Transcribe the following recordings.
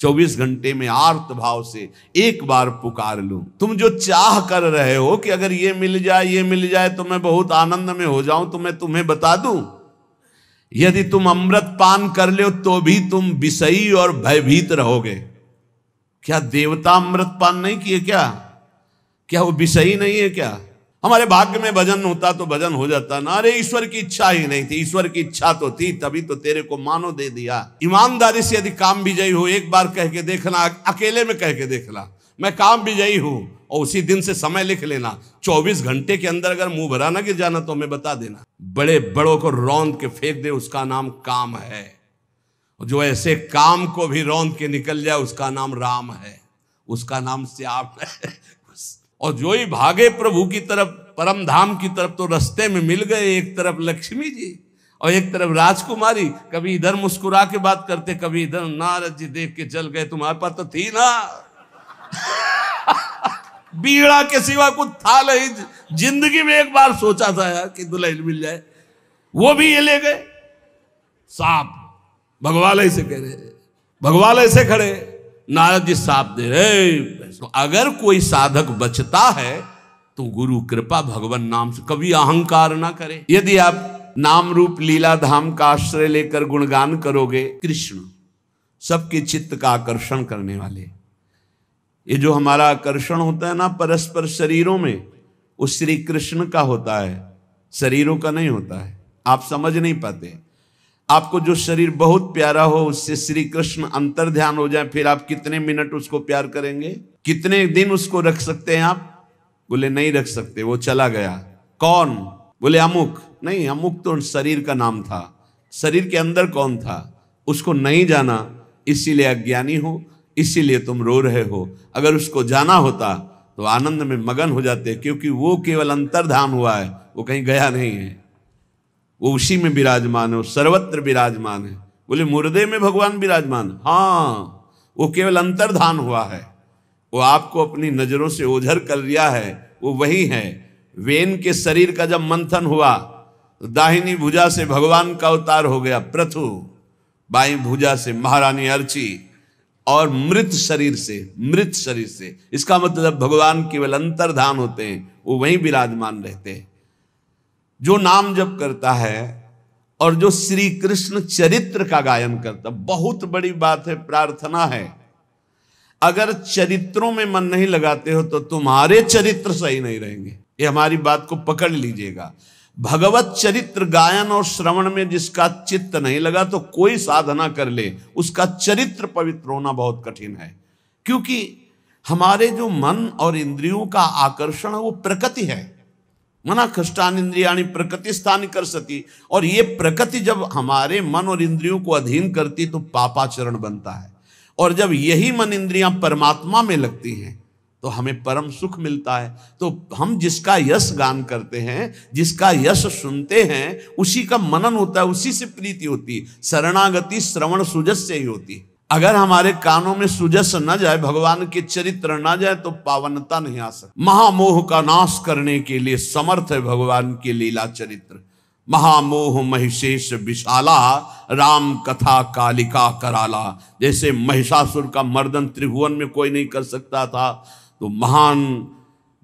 24 घंटे में आर्त भाव से एक बार पुकार लूं। तुम जो चाह कर रहे हो कि अगर ये मिल जाए तो मैं बहुत आनंद में हो जाऊं, तो मैं तुम्हें बता दूं, यदि तुम अमृत पान कर लो तो भी तुम विषयी और भयभीत रहोगे। क्या देवता अमृत पान नहीं किए क्या वो विषयी नहीं है क्या? हमारे भाग्य में भजन होता तो भजन हो जाता ना। अरे ईश्वर की इच्छा ही नहीं थी, ईश्वर की इच्छा तो थी, तभी तो तेरे को मानो दे दिया। ईमानदारी से यदि काम विजयी हो, एक बार कह के देखना, अकेले में कह के देखना मैं काम विजयी हूं, और उसी दिन से समय लिख लेना। 24 घंटे के अंदर अगर मुंह भरा ना गिर जाना तो हमें बता देना। बड़े बड़ों को रौंद के फेंक दे, उसका नाम काम है। जो ऐसे काम को भी रौंद के निकल जाए उसका नाम राम है, उसका नाम श्याम है। और जो ही भागे प्रभु की तरफ, परम धाम की तरफ, तो रास्ते में मिल गए, एक तरफ लक्ष्मी जी और एक तरफ राजकुमारी। कभी इधर मुस्कुरा के बात करते, कभी इधर। नारद जी देख के चल गए, तुम्हारे पास तो थी ना बीड़ा के सिवा कुछ था नहीं। जिंदगी में एक बार सोचा था यार कि दुल्हन मिल जाए, वो भी ये ले गए। सांप भगवान से कह रहे, भगवान से खड़े, नारद जी साफ दे रहे। तो अगर कोई साधक बचता है तो गुरु कृपा भगवान नाम से, कभी अहंकार ना करे। यदि आप नाम रूप लीला धाम का आश्रय लेकर गुणगान करोगे, कृष्ण सबके चित्त का आकर्षण करने वाले, ये जो हमारा आकर्षण होता है ना परस्पर शरीरों में, वो श्री कृष्ण का होता है, शरीरों का नहीं होता है। आप समझ नहीं पाते। आपको जो शरीर बहुत प्यारा हो, उससे श्री कृष्ण अंतर ध्यान हो जाए, फिर आप कितने मिनट उसको प्यार करेंगे? कितने दिन उसको रख सकते हैं आप? बोले नहीं रख सकते, वो चला गया। कौन? बोले अमुक। नहीं, अमुक तो शरीर का नाम था, शरीर के अंदर कौन था उसको नहीं जाना, इसीलिए अज्ञानी हो, इसीलिए तुम रो रहे हो। अगर उसको जाना होता तो आनंद में मगन हो जाते, क्योंकि वो केवल अंतर्धान हुआ है, वो कहीं गया नहीं है, वो उसी में विराजमान है, वो सर्वत्र विराजमान है। बोले मुर्दे में भगवान विराजमान? हाँ, वो केवल अंतर्धान हुआ है, वो आपको अपनी नजरों से ओझल कर लिया है, वो वही है। वेन के शरीर का जब मंथन हुआ तो दाहिनी भुजा से भगवान का अवतार हो गया पृथु, बाईं भुजा से महारानी अर्ची, और मृत शरीर से, इसका मतलब भगवान केवल अंतर्धान होते हैं, वो वहीं विराजमान रहते हैं। जो नाम जप करता है और जो श्री कृष्ण चरित्र का गायन करता, बहुत बड़ी बात है, प्रार्थना है। अगर चरित्रों में मन नहीं लगाते हो तो तुम्हारे चरित्र सही नहीं रहेंगे, ये हमारी बात को पकड़ लीजिएगा। भगवत चरित्र गायन और श्रवण में जिसका चित्त नहीं लगा तो कोई साधना कर ले, उसका चरित्र पवित्र होना बहुत कठिन है। क्योंकि हमारे जो मन और इंद्रियों का आकर्षण है वो प्रकृति है। मना कष्टान इंद्रियाणि प्रकृति स्थान कर सती, और ये प्रकृति जब हमारे मन और इंद्रियों को अधीन करती तो पापाचरण बनता है। और जब यही मन इंद्रियां परमात्मा में लगती हैं तो हमें परम सुख मिलता है। तो हम जिसका यश गान करते हैं, जिसका यश सुनते हैं, उसी का मनन होता है, उसी से प्रीति होती है। शरणागति श्रवण सुजस से ही होती है। अगर हमारे कानों में सुजस न जाए, भगवान के चरित्र न जाए, तो पावनता नहीं आ सकती। महामोह का नाश करने के लिए समर्थ है भगवान के लीला चरित्र। महामोह महिषेश विशाला, राम कथा कालिका कराला। जैसे महिषासुर का मर्दन त्रिभुवन में कोई नहीं कर सकता था, तो महान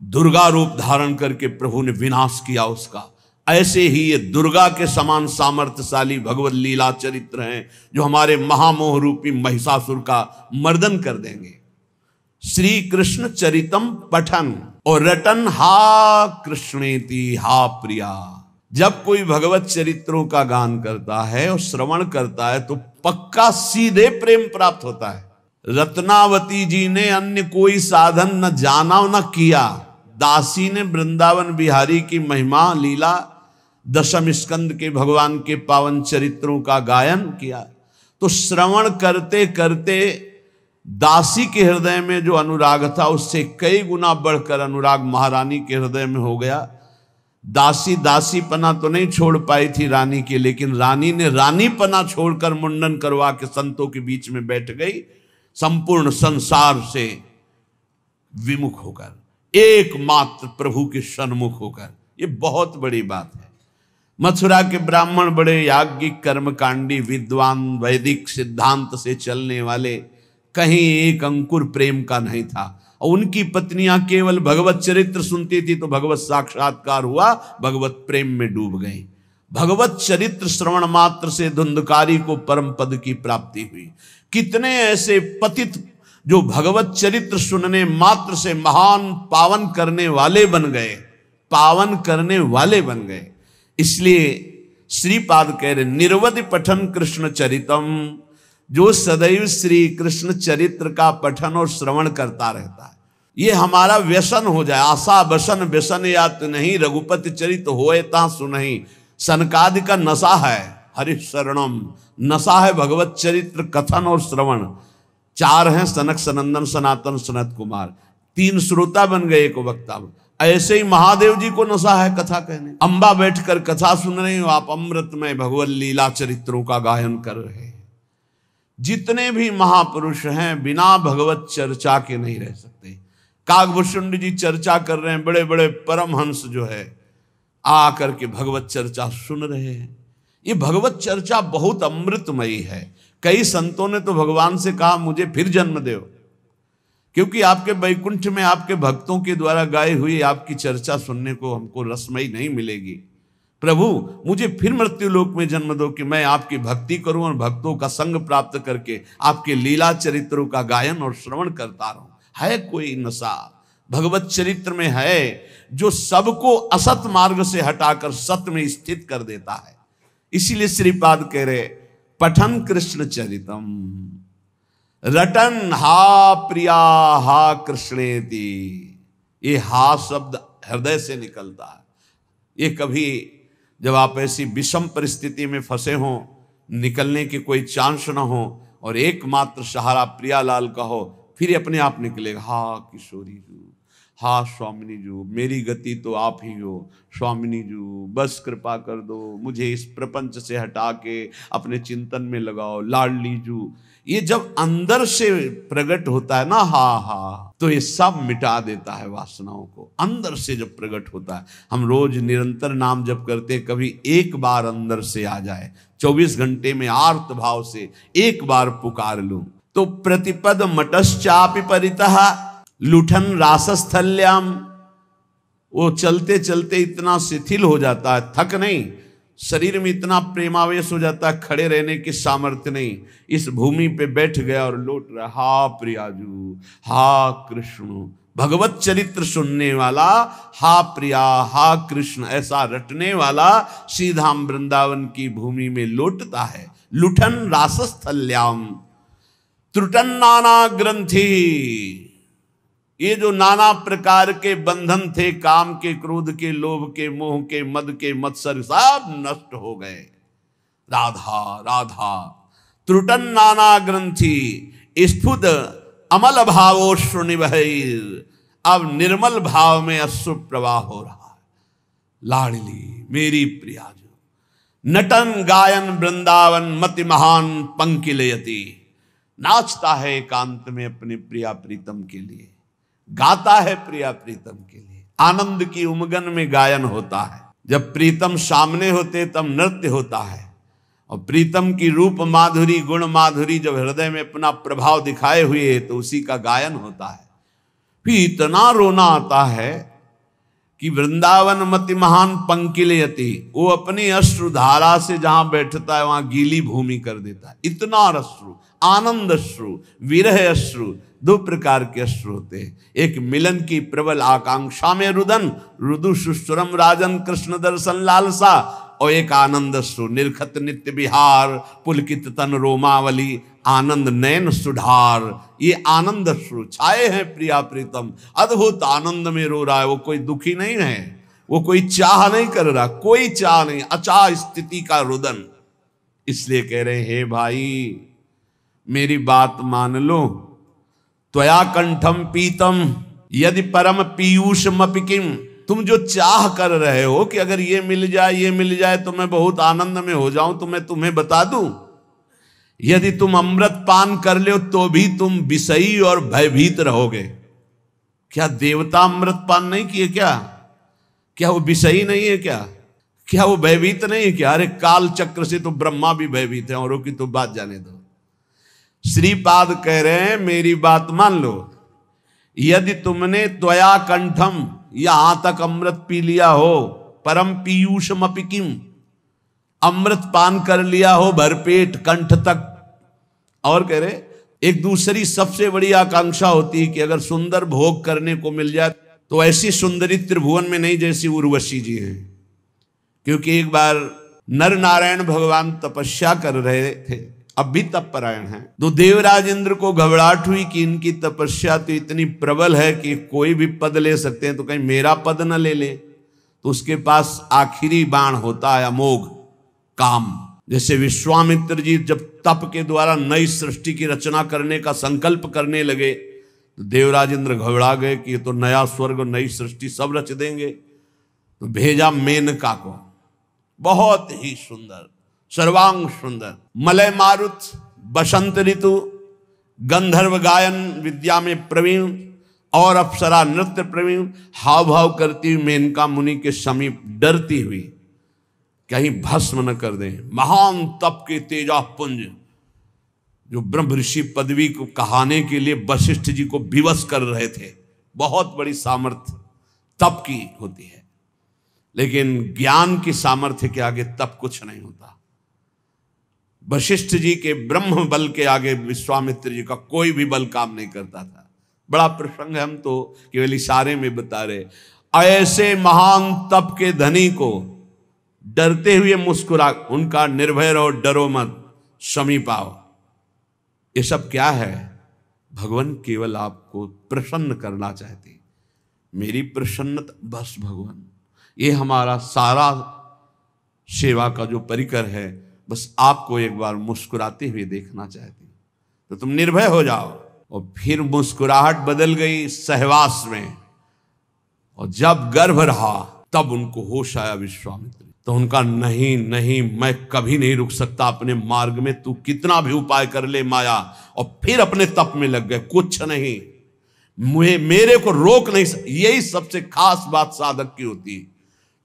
दुर्गा रूप धारण करके प्रभु ने विनाश किया उसका। ऐसे ही ये दुर्गा के समान सामर्थ्यशाली भगवत लीला चरित्र हैं, जो हमारे महामोह रूपी महिषासुर का मर्दन कर देंगे। श्री कृष्ण चरितम पठन और रटन हा कृष्णेति हा प्रिया। जब कोई भगवत चरित्रों का गान करता है और श्रवण करता है तो पक्का सीधे प्रेम प्राप्त होता है। रत्नावती जी ने अन्य कोई साधन न जाना न किया। दासी ने वृंदावन बिहारी की महिमा लीला, दशम स्कंद के भगवान के पावन चरित्रों का गायन किया। तो श्रवण करते करते दासी के हृदय में जो अनुराग था उससे कई गुना बढ़कर अनुराग महारानी के हृदय में हो गया। दासी दासीपना तो नहीं छोड़ पाई थी रानी के, लेकिन रानी ने रानीपना छोड़कर मुंडन करवा के संतों के बीच में बैठ गई, संपूर्ण संसार से विमुख होकर, एकमात्र प्रभु के सन्मुख होकर। ये बहुत बड़ी बात है। मथुरा के ब्राह्मण बड़े याज्ञिक कर्मकांडी विद्वान, वैदिक सिद्धांत से चलने वाले कहीं एक अंकुर प्रेम का नहीं था। और उनकी पत्नियां केवल भगवत चरित्र सुनती थी तो भगवत साक्षात्कार हुआ, भगवत प्रेम में डूब गई। भगवत चरित्र श्रवण मात्र से धुंधकारी को परम पद की प्राप्ति हुई। कितने ऐसे पतित जो भगवत चरित्र सुनने मात्र से महान पावन करने वाले बन गए, पावन करने वाले बन गए। इसलिए श्रीपाद कह रहे निर्वधि पठन कृष्ण चरितम, जो सदैव श्री कृष्ण चरित्र का पठन और श्रवण करता रहता है, ये हमारा व्यसन हो जाए। आशा बसन व्यसन यात नहीं, रघुपति चरित होए ता सुनहि। सनकादि का नशा है हरि शरणम, नशा है भगवत चरित्र कथन और श्रवण। चार हैं सनक सनंदन सनातन सनत कुमार, तीन श्रोता बन गए एक वक्ता। ऐसे ही महादेव जी को नशा है कथा कहने। अंबा बैठकर कथा सुन रहे हो आप, अमृत में भगवत लीला चरित्रों का गायन कर रहे हैं। जितने भी महापुरुष हैं बिना भगवत चर्चा के नहीं रह सकते। काकभूषुंड जी चर्चा कर रहे हैं, बड़े बड़े परमहंस जो है आकर के भगवत चर्चा सुन रहे हैं। ये भगवत चर्चा बहुत अमृतमयी है। कई संतों ने तो भगवान से कहा मुझे फिर जन्म दो, क्योंकि आपके वैकुंठ में आपके भक्तों के द्वारा गाई हुई आपकी चर्चा सुनने को हमको रसमयी नहीं मिलेगी। प्रभु मुझे फिर मृत्यु लोक में जन्म दो कि मैं आपकी भक्ति करूं और भक्तों का संग प्राप्त करके आपके लीला चरित्रों का गायन और श्रवण करता रहूं। है कोई नशा भगवत चरित्र में है जो सबको असत मार्ग से हटाकर सत्य में स्थित कर देता है। इसीलिए श्रीपाद कह रहे पठन कृष्ण चरितम रटन हा प्रिया हा कृष्णेति। ये हा शब्द हृदय से निकलता है। ये कभी जब आप ऐसी विषम परिस्थिति में फंसे हों, निकलने की कोई चांस ना हो और एकमात्र सहारा प्रियालाल का हो, फिर अपने आप निकलेगा हा किशोरी जू, हा स्वामिनी जू, मेरी गति तो आप ही हो स्वामिनी जू, बस कृपा कर दो, मुझे इस प्रपंच से हटा के अपने चिंतन में लगाओ लाडली जू। ये जब अंदर से प्रकट होता है ना हा हा, तो ये सब मिटा देता है वासनाओं को। अंदर से जब प्रकट होता है, हम रोज निरंतर नाम जप करते, कभी एक बार अंदर से आ जाए, 24 घंटे में आर्त भाव से एक बार पुकार लूं, तो प्रतिपद मटश्चापि परितः लुठन रासस्थल्याम, वो चलते चलते इतना शिथिल हो जाता है, थक नहीं, शरीर में इतना प्रेमावेश हो जाता है, खड़े रहने की सामर्थ्य नहीं, इस भूमि पे बैठ गया और लौट रहा हा प्रियाजू हा कृष्ण। भगवत चरित्र सुनने वाला हा प्रिया हा कृष्ण ऐसा रटने वाला सीधा वृंदावन की भूमि में लौटता है। लुठन रासस्थल्याम त्रुटन नाना ग्रंथि, ये जो नाना प्रकार के बंधन थे, काम के, क्रोध के, लोभ के, मोह के, मद के, मत्सर, सब नष्ट हो गए। राधा राधा त्रुटन नाना ग्रंथि स्फुट अमल भावोश्रु निभैर, अब निर्मल भाव में अश्रु प्रवाह हो रहा है। लाडली मेरी प्रिया जो नटन गायन वृंदावन मति महान पंकिलयति, नाचता है एकांत में अपने प्रिया प्रीतम के लिए, गाता है प्रिया प्रीतम के लिए। आनंद की उमगन में गायन होता है। जब प्रीतम सामने होते तब नृत्य होता है, और प्रीतम की रूप माधुरी गुण माधुरी जब हृदय में अपना प्रभाव दिखाए हुए तो उसी का गायन होता है। फिर इतना रोना आता है कि वृंदावन मति महान पंकिलयति, वो अपनी अश्रुधारा से जहां बैठता है वहां गीली भूमि कर देता है। इतना अश्रु, आनंद अश्रु, विरह अश्रु, दो प्रकार के अश्रु होते हैं। एक मिलन की प्रबल आकांक्षा में रुदन, रुदु सुश्रम राजन कृष्ण दर्शन लालसा, और एक आनंद अश्रु निर्खत नित्य विहार पुलकित तन रोमावली आनंद नयन सुधार। ये आनंद अश्रु छाए हैं प्रिया प्रीतम, अद्भुत आनंद में रो रहा है। वो कोई दुखी नहीं है, वो कोई चाह नहीं कर रहा, कोई चाह नहीं, अचाह स्थिति का रुदन। इसलिए कह रहे हे भाई मेरी बात मान लो, त्वया कंठम पीतम यदि परम पीयूष मपिकिम, तुम जो चाह कर रहे हो कि अगर ये मिल जाए तो मैं बहुत आनंद में हो जाऊं, तो मैं तुम्हें बता दूं, यदि तुम अमृत पान कर लो तो भी तुम विषयी और भयभीत रहोगे। क्या देवता अमृत पान नहीं किए क्या? क्या वो विषयी नहीं है क्या? क्या वो भयभीत नहीं है क्या? अरे काल चक्र से तो ब्रह्मा भी भयभीत है, औरों की तो बात जाने दो। श्रीपाद कह रहे हैं मेरी बात मान लो, यदि तुमने त्वया कंठम यहां तक अमृत पी लिया हो, परम पीयूषम अपिकिम, अमृत पान कर लिया हो भरपेट कंठ तक। और कह रहे एक दूसरी सबसे बड़ी आकांक्षा होती है कि अगर सुंदर भोग करने को मिल जाए तो ऐसी सुंदरी त्रिभुवन में नहीं जैसी उर्वशी जी हैं। क्योंकि एक बार नर नारायण भगवान तपस्या कर रहे थे, अब भी तपपरायण हैं, तो देवराज इंद्र को घबराहट हुई कि इनकी तपस्या तो इतनी प्रबल है कि कोई भी पद ले सकते हैं, तो कहीं मेरा पद न ले ले। तो उसके पास आखिरी बाण होता है अमोघ काम। जैसे विश्वामित्र जी जब तप के द्वारा नई सृष्टि की रचना करने का संकल्प करने लगे तो देवराज इंद्र घबरा गए कि ये तो नया स्वर्ग नई सृष्टि सब रच देंगे। तो भेजा मेनका को, बहुत ही सुंदर, सर्वांग सुंदर, मलय मारुत, बसंत ऋतु, गंधर्व गायन विद्या में प्रवीण और अप्सरा नृत्य प्रवीण, हाव भाव करती हुई मेनका मुनि के समीप डरती हुई कहीं भस्म न कर दें। महान तप के तेजा पुंज जो ब्रह्म ऋषि पदवी को कहाने के लिए वशिष्ठ जी को विवश कर रहे थे, बहुत बड़ी सामर्थ्य तप की होती है, लेकिन ज्ञान की सामर्थ्य के आगे तप कुछ नहीं होता। वशिष्ठ जी के ब्रह्म बल के आगे विश्वामित्र जी का कोई भी बल काम नहीं करता था। बड़ा प्रसंग है, हम तो केवल इशारे में बता रहे। ऐसे महान तप के धनी को डरते हुए मुस्कुरा, उनका निर्भय रहो, डरो मत, समीप आओ। ये सब क्या है? भगवान केवल आपको प्रसन्न करना चाहते, मेरी प्रसन्नता बस भगवान, ये हमारा सारा सेवा का जो परिकर है, बस आपको एक बार मुस्कुराते हुए देखना चाहती। तो तुम निर्भय हो जाओ। और फिर मुस्कुराहट बदल गई सहवास में, और जब गर्भ रहा तब उनको होश आया विश्वामित्र। तो उनका नहीं नहीं, मैं कभी नहीं रुक सकता अपने मार्ग में, तू कितना भी उपाय कर ले माया। और फिर अपने तप में लग गए, कुछ नहीं, मेरे को रोक नहीं। यही सबसे खास बात साधक की होती है।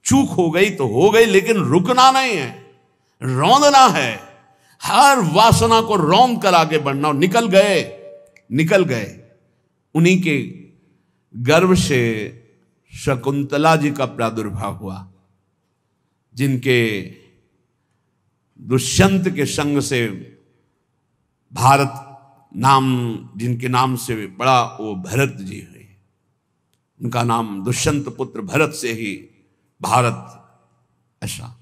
चूक हो गई तो हो गई, लेकिन रुकना नहीं है, रौंदना है। हर वासना को रौंद कर आगे बढ़ना। निकल गए। उन्हीं के गर्भ से शकुंतला जी का प्रादुर्भाव हुआ, जिनके दुष्यंत के संग से भारत नाम, जिनके नाम से बड़ा वो भरत जी हुए। उनका नाम दुष्यंत पुत्र भरत से ही भारत, ऐसा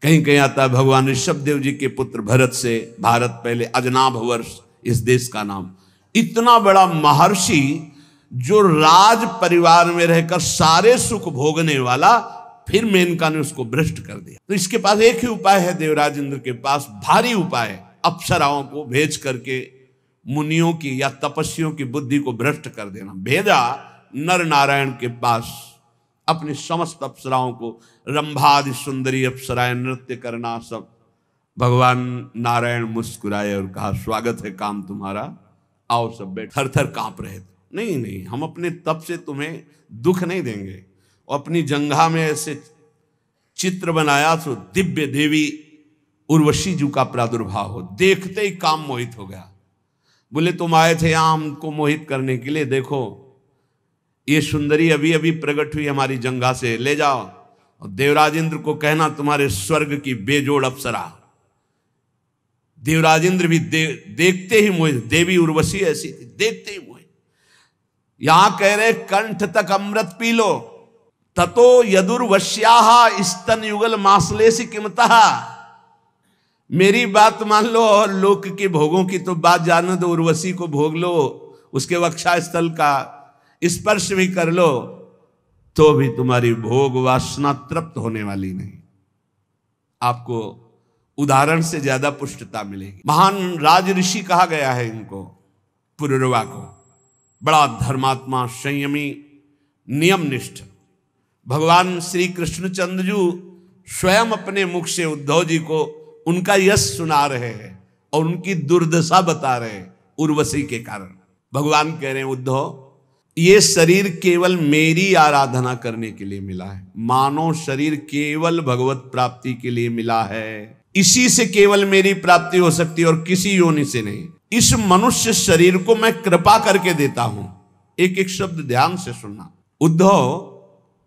कहीं कहीं आता है। भगवान ऋषभदेव जी के पुत्र भरत से भारत, पहले अजनाभ वर्ष इस देश का नाम। इतना बड़ा महर्षि जो राज परिवार में रहकर सारे सुख भोगने वाला, फिर मेनका ने उसको भ्रष्ट कर दिया। तो इसके पास एक ही उपाय है, देवराज इंद्र के पास भारी उपाय, अप्सराओं को भेज करके मुनियों की या तपस्वियों की बुद्धि को भ्रष्ट कर देना। भेजा नर नारायण के पास अपनी समस्त अप्सराओं को, रंभादि सुंदरी अप्सराएं नृत्य करना सब। भगवान नारायण मुस्कुराए और कहा, स्वागत है काम तुम्हारा, आओ सब बैठ। थर थर कांप रहे थे। नहीं, हम अपने तप से तुम्हें दुख नहीं देंगे। और अपनी जंघा में ऐसे चित्र बनाया तो दिव्य देवी उर्वशी जी का प्रादुर्भाव हो, देखते ही काम मोहित हो गया। बोले तुम आए थे यहां हमको मोहित करने के लिए, देखो ये सुंदरी अभी अभी प्रकट हुई हमारी जंघा से, ले जाओ और देवराज इंद्र को कहना तुम्हारे स्वर्ग की बेजोड़ अप्सरा। देवराज इंद्र भी देखते ही मोहित, देवी उर्वशी ऐसी थी, देखते ही मोहित। यहां कह रहे कंठ तक अमृत पी लो, ततो यदुर्वश्याहा स्तन युगल मासलेसी किमतः। मेरी बात मान लो और लोक के भोगों की तो बात जानो दो, उर्वशी को भोग लो, उसके वक्षा स्थल का स्पर्श भी कर लो, तो भी तुम्हारी भोग वासना तृप्त होने वाली नहीं। आपको उदाहरण से ज्यादा पुष्टता मिलेगी। महान राज ऋषि कहा गया है इनको, पुरुरवा को, बड़ा धर्मात्मा, संयमी, नियमनिष्ठ। भगवान श्री कृष्णचंद्र जी स्वयं अपने मुख से उद्धव जी को उनका यश सुना रहे हैं और उनकी दुर्दशा बता रहे हैं उर्वशी के कारण। भगवान कह रहे हैं, उद्धव ये शरीर केवल मेरी आराधना करने के लिए मिला है। मानव शरीर केवल भगवत प्राप्ति के लिए मिला है, इसी से केवल मेरी प्राप्ति हो सकती है और किसी योनि से नहीं। इस मनुष्य शरीर को मैं कृपा करके देता हूं। एक एक शब्द ध्यान से सुनना। उद्धव,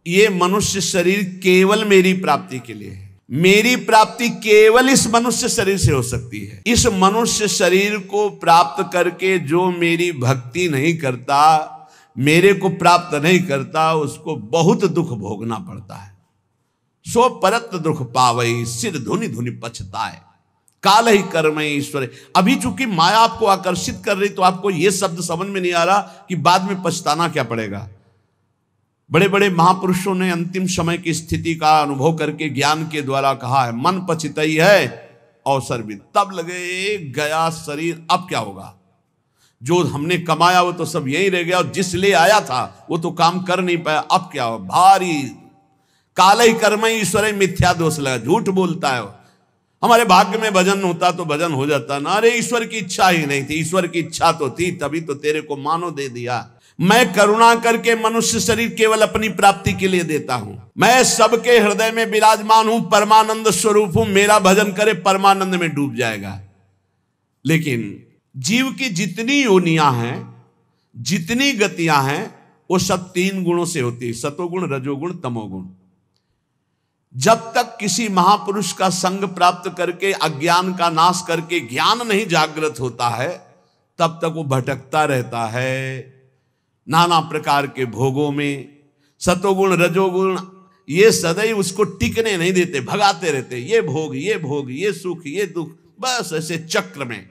ये मनुष्य शरीर केवल मेरी प्राप्ति के लिए है। मेरी प्राप्ति केवल इस मनुष्य शरीर से हो सकती है। इस मनुष्य शरीर को प्राप्त करके जो मेरी भक्ति नहीं करता, मेरे को प्राप्त नहीं करता, उसको बहुत दुख भोगना पड़ता है। सो परत दुख पावई, सिर धुनि धुनि पछताए, काल ही कर्म ईश्वर। अभी चूंकि माया आपको आकर्षित कर रही, तो आपको यह शब्द समझ में नहीं आ रहा कि बाद में पछताना क्या पड़ेगा। बड़े बड़े महापुरुषों ने अंतिम समय की स्थिति का अनुभव करके ज्ञान के द्वारा कहा है, मन पछतई है अवसर भी। तब लगे गया शरीर, अब क्या होगा। जो हमने कमाया वो तो सब यही रह गया, और जिस लिए आया था वो तो काम कर नहीं पाया, अब क्या हो। भारी काल ही कर्म ईश्वर मिथ्या दोष लगा, झूठ बोलता है। हमारे भाग्य में भजन होता तो भजन हो जाता ना। अरे ईश्वर की इच्छा ही नहीं थी, ईश्वर की इच्छा तो थी, तभी तो तेरे को मानो दे दिया। मैं करुणा करके मनुष्य शरीर केवल अपनी प्राप्ति के लिए देता हूं। मैं सबके हृदय में विराजमान हूं, परमानंद स्वरूप हूं। मेरा भजन करे परमानंद में डूब जाएगा। लेकिन जीव की जितनी योनियां हैं, जितनी गतियां हैं, वो सब 3 गुणों से होती है, सतोगुण, रजोगुण, तमोगुण। जब तक किसी महापुरुष का संग प्राप्त करके अज्ञान का नाश करके ज्ञान नहीं जागृत होता है, तब तक वो भटकता रहता है नाना प्रकार के भोगों में। सतोगुण रजोगुण ये सदैव उसको टिकने नहीं देते, भगाते रहते। ये भोग, ये भोग, ये सुख, ये दुख, बस ऐसे चक्र में।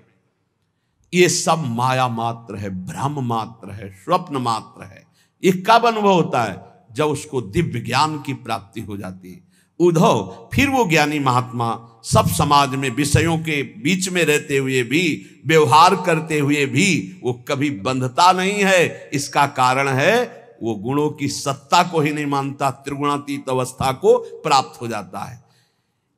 ये सब माया मात्र है, भ्रम मात्र है, स्वप्न मात्र है। ये कब अनुभव होता है? जब उसको दिव्य ज्ञान की प्राप्ति हो जाती है। उद्धव, फिर वो ज्ञानी महात्मा सब समाज में विषयों के बीच में रहते हुए भी, व्यवहार करते हुए भी वो कभी बंधता नहीं है। इसका कारण है वो गुणों की सत्ता को ही नहीं मानता, त्रिगुणातीत अवस्था को प्राप्त हो जाता है।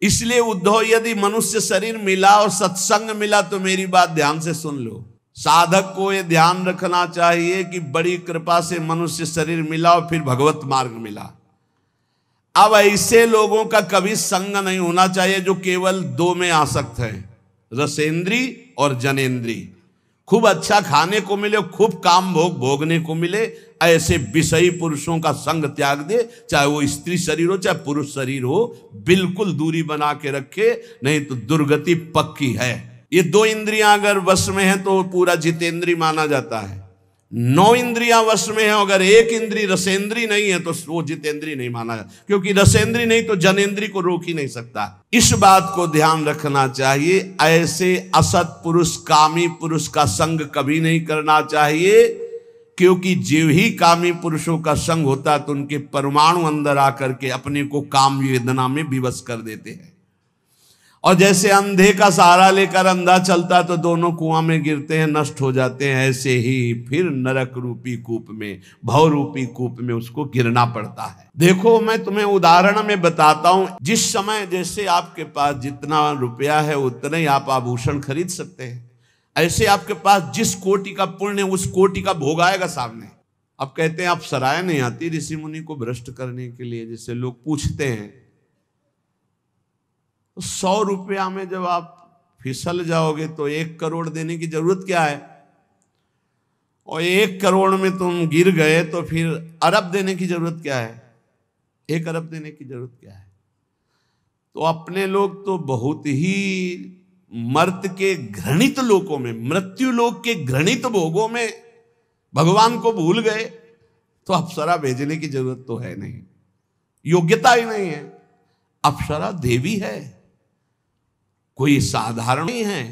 इसलिए उद्धव, यदि मनुष्य शरीर मिला और सत्संग मिला तो मेरी बात ध्यान से सुन लो। साधक को यह ध्यान रखना चाहिए कि बड़ी कृपा से मनुष्य शरीर मिला और फिर भगवत मार्ग मिला। अब ऐसे लोगों का कभी संग नहीं होना चाहिए जो केवल 2 में आसक्त है, रसेंद्री और जनेंद्री। खूब अच्छा खाने को मिले, खूब काम भोग भोगने को मिले, ऐसे विषयी पुरुषों का संग त्याग दे। चाहे वो स्त्री शरीर हो चाहे पुरुष शरीर हो, बिल्कुल दूरी बना के रखे, नहीं तो दुर्गति पक्की है। ये 2 इंद्रियां अगर वश में है तो पूरा जितेंद्री माना जाता है। 9 इंद्रियां वश में है, अगर 1 इंद्री रसेंद्री नहीं है तो वो जितेंद्री नहीं माना जाता, क्योंकि रसेंद्री नहीं तो जनेंद्री को रोक ही नहीं सकता। इस बात को ध्यान रखना चाहिए। ऐसे असत पुरुष, कामी पुरुष का संग कभी नहीं करना चाहिए, क्योंकि जीव ही कामी पुरुषों का संग होता है तो उनके परमाणु अंदर आकर के अपने को काम वेदना में विवश कर देते हैं। और जैसे अंधे का सहारा लेकर अंधा चलता तो दोनों कुआं में गिरते हैं, नष्ट हो जाते हैं, ऐसे ही फिर नरक रूपी कूप में, भव रूपी कूप में उसको गिरना पड़ता है। देखो, मैं तुम्हें उदाहरण में बताता हूं। जिस समय जैसे आपके पास जितना रुपया है उतने ही आप आभूषण खरीद सकते हैं, ऐसे आपके पास जिस कोटि का पुण्य उस कोटि का भोग आएगा सामने। अब कहते हैं आप सराय नहीं आती ऋषि मुनि को भ्रष्ट करने के लिए, जिससे लोग पूछते हैं। 100 रुपया में जब आप फिसल जाओगे तो 1 करोड़ देने की जरूरत क्या है? और 1 करोड़ में तुम गिर गए तो फिर अरब देने की जरूरत क्या है? 1 अरब देने की जरूरत क्या है? तो अपने लोग तो बहुत ही मर्त के घृणित लोकों में, मृत्यु लोक के घृणित भोगों में भगवान को भूल गए। तो अप्सरा भेजने की जरूरत तो है नहीं, योग्यता ही नहीं है। अप्सरा देवी है, कोई साधारण नहीं है।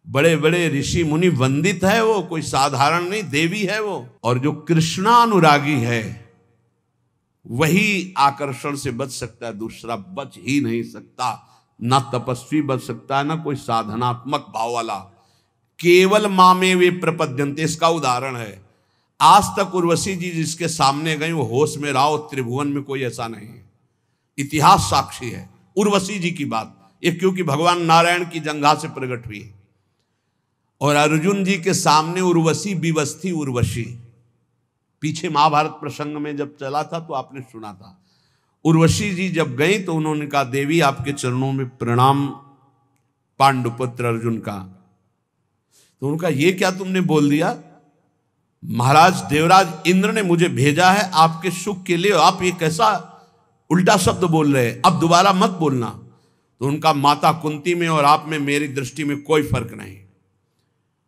बड़े बड़े ऋषि मुनि वंदित है वो, कोई साधारण नहीं, देवी है वो। और जो कृष्णानुरागी है वही आकर्षण से बच सकता है, दूसरा बच ही नहीं सकता। ना तपस्वी बच सकता है, ना कोई साधनात्मक भाव वाला। केवल माँ में वे प्रपद्यन्ते, इसका उदाहरण है। आज तक उर्वशी जी जिसके सामने गई वो होश में रहा, त्रिभुवन में कोई ऐसा नहीं है। इतिहास साक्षी है उर्वशी जी की बात, ये क्योंकि भगवान नारायण की जंघा से प्रकट हुई है। और अर्जुन जी के सामने उर्वशी विवश थी। उर्वशी पीछे महाभारत प्रसंग में जब चला था तो आपने सुना था। उर्वशी जी जब गई तो उन्होंने कहा, देवी आपके चरणों में प्रणाम पांडुपुत्र अर्जुन का। तो उनका ये क्या तुमने बोल दिया? महाराज देवराज इंद्र ने मुझे भेजा है आपके सुख के लिए, आप ये कैसा उल्टा शब्द बोल रहे हैं, अब दोबारा मत बोलना। तो उनका माता कुंती में और आप में मेरी दृष्टि में कोई फर्क नहीं।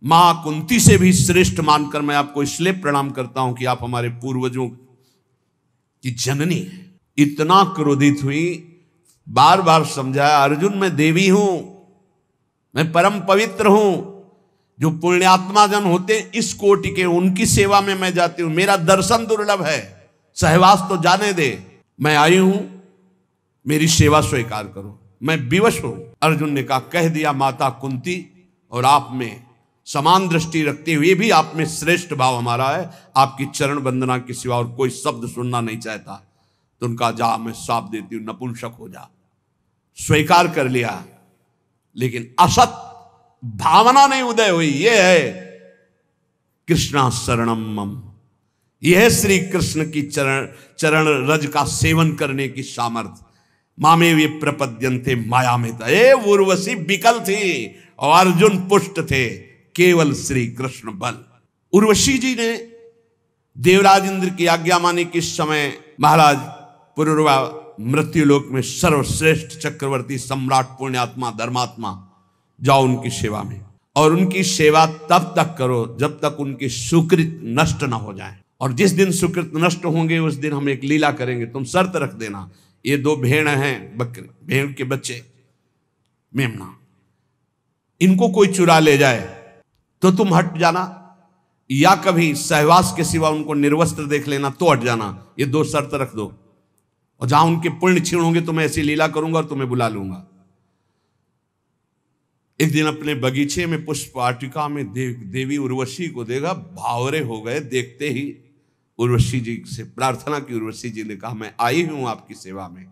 मां कुंती से भी श्रेष्ठ मानकर मैं आपको इसलिए प्रणाम करता हूं कि आप हमारे पूर्वजों की जननी है। इतना क्रोधित हुई, बार बार समझाया, अर्जुन मैं देवी हूं, मैं परम पवित्र हूं, जो पुण्यात्मा जन होते इस कोटि के उनकी सेवा में मैं जाती हूं, मेरा दर्शन दुर्लभ है, सहवास तो जाने दे, मैं आई हूं, मेरी सेवा स्वीकार करो, मैं विवश हूं। अर्जुन ने कहा, कह दिया माता कुंती, और आप में समान दृष्टि रखते हुए भी आप में श्रेष्ठ भाव हमारा है, आपकी चरण वंदना के सिवा और कोई शब्द सुनना नहीं चाहता। तो उनका जा मैं साफ देती हूं, नपुंसक हो जा। स्वीकार कर लिया, लेकिन असत भावना नहीं उदय हुई। यह है कृष्णा शरणम मम, यह है श्री कृष्ण की चरण रज का सेवन करने की सामर्थ्य। मामे वे प्रपद्यन्ते माया में था। उर्वशी विकल थी और अर्जुन पुष्ट थे, केवल श्री कृष्ण बल। उर्वशी जी ने देवराज इंद्र की आज्ञा मानी कि इस समय महाराज पुरुरवा मृत्युलोक में सर्वश्रेष्ठ चक्रवर्ती सम्राट पुण्यात्मा धर्मात्मा, जाओ उनकी सेवा में, और उनकी सेवा तब तक करो जब तक उनकी सुकृत नष्ट ना हो जाए। और जिस दिन सुकृत नष्ट होंगे उस दिन हम एक लीला करेंगे, तुम शर्त रख देना, ये 2 भेड़ हैं, बकरे, भेड़ के बच्चे मेमना, इनको कोई चुरा ले जाए तो तुम हट जाना, या कभी सहवास के सिवा उनको निर्वस्त्र देख लेना तो हट जाना। ये 2 शर्त रख दो, और जहां उनके पुण्य क्षीण होंगे तो मैं ऐसी लीला करूंगा और तुम्हें बुला लूंगा। एक दिन अपने बगीचे में पुष्प वाटिका में देवी उर्वशी को देखा, भावरे हो गए। देखते ही उर्वशी जी से प्रार्थना की। उर्वशी जी ने कहा, मैं आई हूं आपकी सेवा में,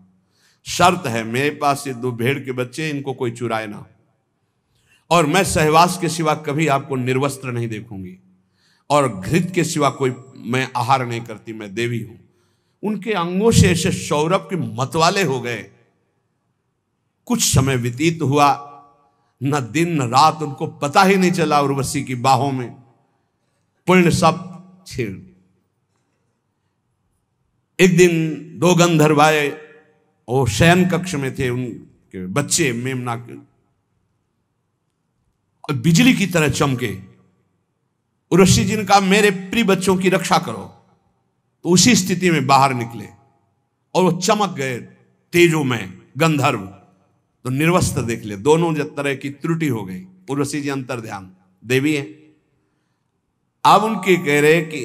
शर्त है मेरे पास ये 2 भेड़ के बच्चे, इनको कोई चुराए ना, और मैं सहवास के सिवा कभी आपको निर्वस्त्र नहीं देखूंगी, और घृत के सिवा कोई मैं आहार नहीं करती, मैं देवी हूं। उनके अंगों से ऐसे सौरभ के मतवाले हो गए। कुछ समय व्यतीत हुआ, न दिन न रात, उनको पता ही नहीं चला। उर्वशी की बाहों में पुण्य सब छीण। एक दिन 2 गंधर्व आए, वो शयन कक्ष में थे, उनके बच्चे मेमना के, और बिजली की तरह चमके। उर्वशी जी ने कहा, मेरे प्रिय बच्चों की रक्षा करो। तो उसी स्थिति में बाहर निकले और वो चमक गए तेजो में गंधर्व। तो निर्वस्त्र देख ले, दोनों तरह की त्रुटि हो गई। उर्वशी जी अंतर ध्यान देवी है। अब उनके कह रहे कि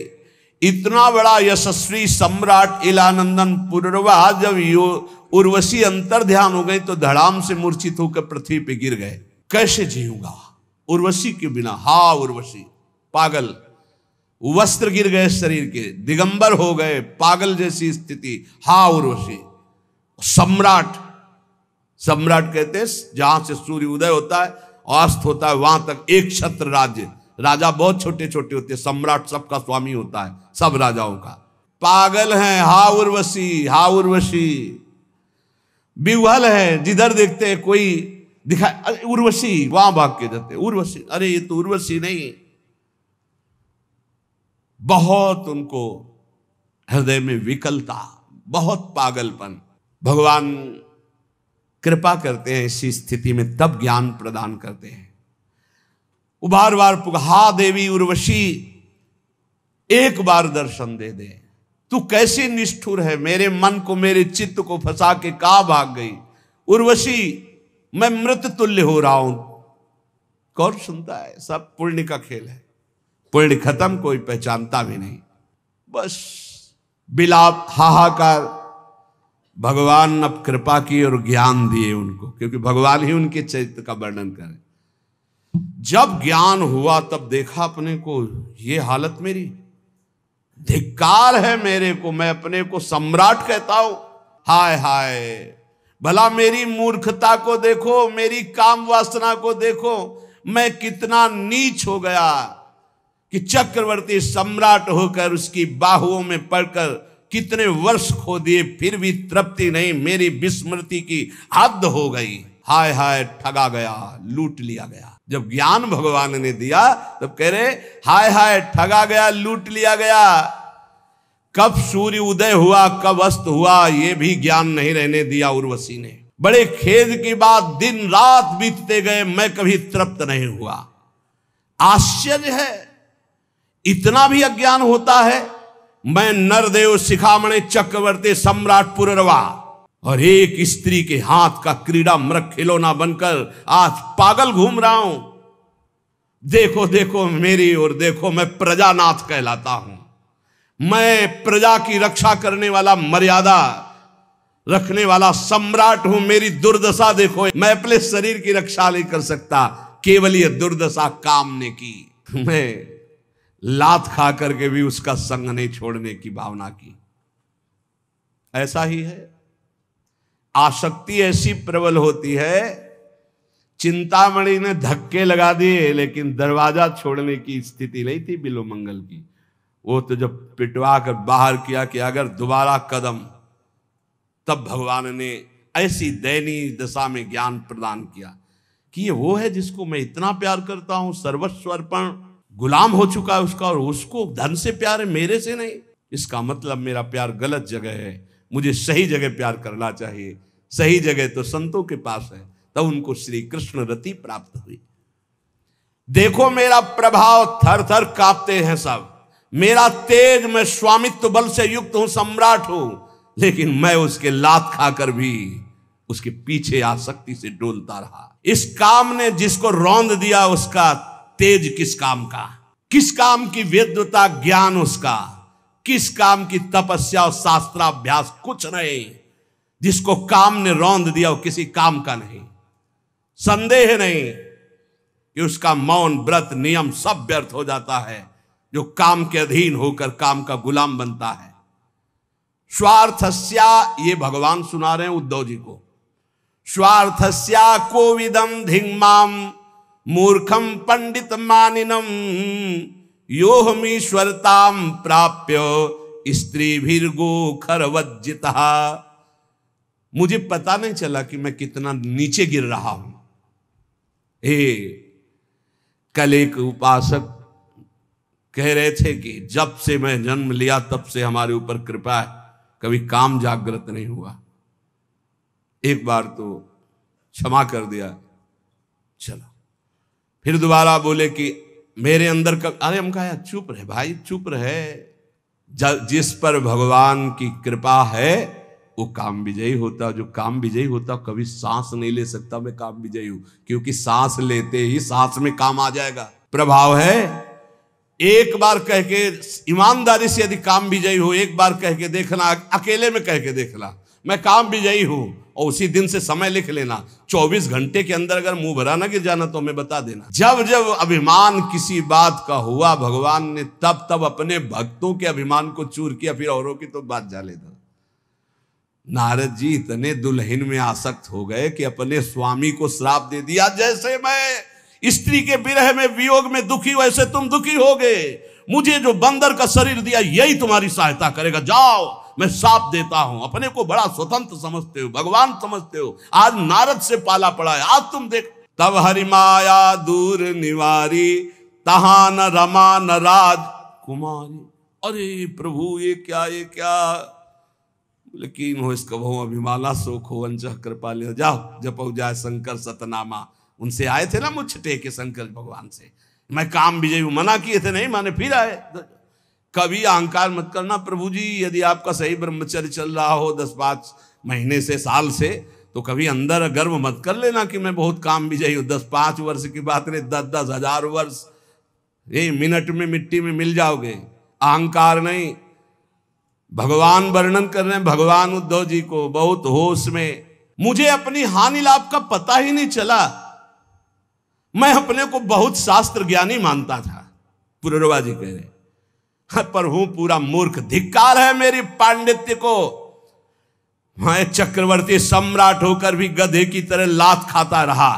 इतना बड़ा यशस्वी सम्राट इलानंदन पुरुरवा, जब उर्वशी अंतर ध्यान हो गई तो धड़ाम से मूर्छित होकर पृथ्वी पे गिर गए। कैसे जीऊंगा उर्वशी के बिना? हा उर्वशी, पागल, वस्त्र गिर गए शरीर के, दिगंबर हो गए, पागल जैसी स्थिति। हा उर्वशी। सम्राट कहते हैं जहां से सूर्य उदय होता है और अस्त होता है वहां तक एक छत्र राज्य। राजा बहुत छोटे छोटे होते हैं, सम्राट सबका स्वामी होता है, सब राजाओं का। पागल हैं, हा उर्वशी, हा उर्वशी। विह्वल है, जिधर देखते हैं कोई दिखाए, अरे उर्वशी, वहां भाग के जाते, उर्वशी, अरे ये तो उर्वशी नहीं। बहुत उनको हृदय में विकलता, बहुत पागलपन। भगवान कृपा करते हैं इसी स्थिति में, तब ज्ञान प्रदान करते हैं। वो बार बार हा देवी उर्वशी, एक बार दर्शन दे दे। तू कैसी निष्ठुर है, मेरे मन को, मेरे चित्त को फंसा के कहां भाग गई उर्वशी? मैं मृत तुल्य हो रहा हूं। कौन सुनता है? सब पुण्य का खेल है। पुण्य खत्म, कोई पहचानता भी नहीं। बस बिलाप, हाहाकार। भगवान अब कृपा की और ज्ञान दिए उनको, क्योंकि भगवान ही उनके चरित्र का वर्णन करे। जब ज्ञान हुआ तब देखा अपने को, ये हालत मेरी, धिक्कार है मेरे को, मैं अपने को सम्राट कहता हूं। हाय हाय, भला मेरी मूर्खता को देखो, मेरी काम वासना को देखो, मैं कितना नीच हो गया कि चक्रवर्ती सम्राट होकर उसकी बाहुओं में पड़कर कितने वर्ष खो दिए, फिर भी तृप्ति नहीं, मेरी विस्मृति की हद हो गई। हाय हाय, ठगा गया, लूट लिया गया। जब ज्ञान भगवान ने दिया तब कह रहे हाय हाय ठगा गया, लूट लिया गया। कब सूर्य उदय हुआ कब अस्त हुआ ये भी ज्ञान नहीं रहने दिया उर्वशी ने। बड़े खेद की बात, दिन रात बीतते गए, मैं कभी तृप्त नहीं हुआ। आश्चर्य है, इतना भी अज्ञान होता है। मैं नरदेव शिखामणि चक्रवर्ती सम्राट पुररवा और एक स्त्री के हाथ का क्रीड़ा मृग खिलौना बनकर आज पागल घूम रहा हूं। देखो देखो मेरी ओर देखो, मैं प्रजानाथ कहलाता हूं। मैं प्रजा की रक्षा करने वाला, मर्यादा रखने वाला सम्राट हूं। मेरी दुर्दशा देखो, मैं अपने शरीर की रक्षा नहीं कर सकता, केवल ये दुर्दशा काम ने की। मैं लात खा करके भी उसका संग नहीं छोड़ने की भावना की। ऐसा ही है, आसक्ति ऐसी प्रबल होती है। चिंतामणि ने धक्के लगा दिए लेकिन दरवाजा छोड़ने की स्थिति नहीं थी बिल्वमंगल की। वो तो जब पिटवा कर बाहर किया कि अगर दोबारा कदम, तब भगवान ने ऐसी दयनीय दशा में ज्ञान प्रदान किया कि ये वो है जिसको मैं इतना प्यार करता हूं, सर्वस्व अर्पण गुलाम हो चुका है उसका, और उसको धन से प्यार है, मेरे से नहीं। इसका मतलब मेरा प्यार गलत जगह है, मुझे सही जगह प्यार करना चाहिए। सही जगह तो संतों के पास है। तब उनको श्री कृष्ण रति प्राप्त हुई। देखो मेरा प्रभाव, थर थर कांपते हैं सब। मेरा तेज, मैं स्वामित्व बल से युक्त हूं, सम्राट हूं, लेकिन मैं उसके लात खाकर भी उसके पीछे आसक्ति से डोलता रहा। इस काम ने जिसको रौंद दिया, उसका तेज किस काम का, किस काम की वेद्यता ज्ञान उसका, किस काम की तपस्या और शास्त्राभ्यास, कुछ नहीं। जिसको काम ने रौंद दिया वो किसी काम का नहीं। संदेह नहीं कि उसका मौन, व्रत, नियम सब व्यर्थ हो जाता है जो काम के अधीन होकर काम का गुलाम बनता है। स्वार्थस्या, ये भगवान सुना रहे हैं उद्धव जी को, स्वार्थस्या कोविदम धिंगमाम मूर्खम पंडित मानिनम योहमीश्वरताम प्राप्य स्त्री भीर्गो खरवज्जिता। मुझे पता नहीं चला कि मैं कितना नीचे गिर रहा हूं। कल एक उपासक कह रहे थे कि जब से मैं जन्म लिया तब से हमारे ऊपर कृपा है, कभी काम जागृत नहीं हुआ। एक बार तो क्षमा कर दिया, चलो। फिर दोबारा बोले कि मेरे अंदर कब, अरे हम कहा चुप रहे भाई, चुप रहे। जिस पर भगवान की कृपा है वो काम विजयी होता। जो काम विजयी होता कभी सांस नहीं ले सकता मैं काम विजयी हूं, क्योंकि सांस लेते ही सांस में काम आ जाएगा। प्रभाव है। एक बार कह के ईमानदारी से यदि काम विजयी हो, एक बार कह के देखना, अकेले में कह के देखना मैं काम विजयी हूं, और उसी दिन से समय लिख लेना। 24 घंटे के अंदर अगर मुंह भरा ना गिर जाना तो हमें बता देना। जब जब अभिमान किसी बात का हुआ, भगवान ने तब तब अपने भक्तों के अभिमान को चूर किया, फिर औरों की तो बात जा लेता। नारद जी इतने दुल्हन में आसक्त हो गए कि अपने स्वामी को श्राप दे दिया, जैसे मैं स्त्री के विरह में वियोग में दुखी वैसे तुम दुखी होगे। मुझे जो बंदर का शरीर दिया यही तुम्हारी सहायता करेगा, जाओ मैं श्राप देता हूं। अपने को बड़ा स्वतंत्र समझते हो, भगवान समझते हो, आज नारद से पाला पड़ा है। आज तुम देख, तब हरिमाया दूर निवारी, तहां न रमा न राज कुमारी। अरे प्रभु ये क्या, ये क्या, लेकिन हो इसका बहु अभिमाना शोक हो अंचः कृपा ले। जाओ जपो जाए शंकर सतनामा। उनसे आए थे ना मुझ टेके शंकर भगवान से, मैं काम विजय हूं, मना किए थे नहीं माने, फिर आए। कभी अहंकार मत करना, प्रभु जी यदि आपका सही ब्रह्मचर्य चल रहा हो 10-5 महीने से, साल से, तो कभी अंदर गर्व मत कर लेना कि मैं बहुत काम विजयी हूं। 10-5 वर्ष की बात नहीं, 10-10 हजार वर्ष ये मिनट में मिट्टी में मिल जाओगे। अहंकार नहीं। भगवान वर्णन कर रहे हैं भगवान उद्धव जी को बहुत होश में, मुझे अपनी हानि लाभ का पता ही नहीं चला। मैं अपने को बहुत शास्त्र ज्ञानी मानता था, पुररवा जी कह रहे, पर हूं पूरा मूर्ख। धिक्कार है मेरी पांडित्य को। मैं चक्रवर्ती सम्राट होकर भी गधे की तरह लात खाता रहा,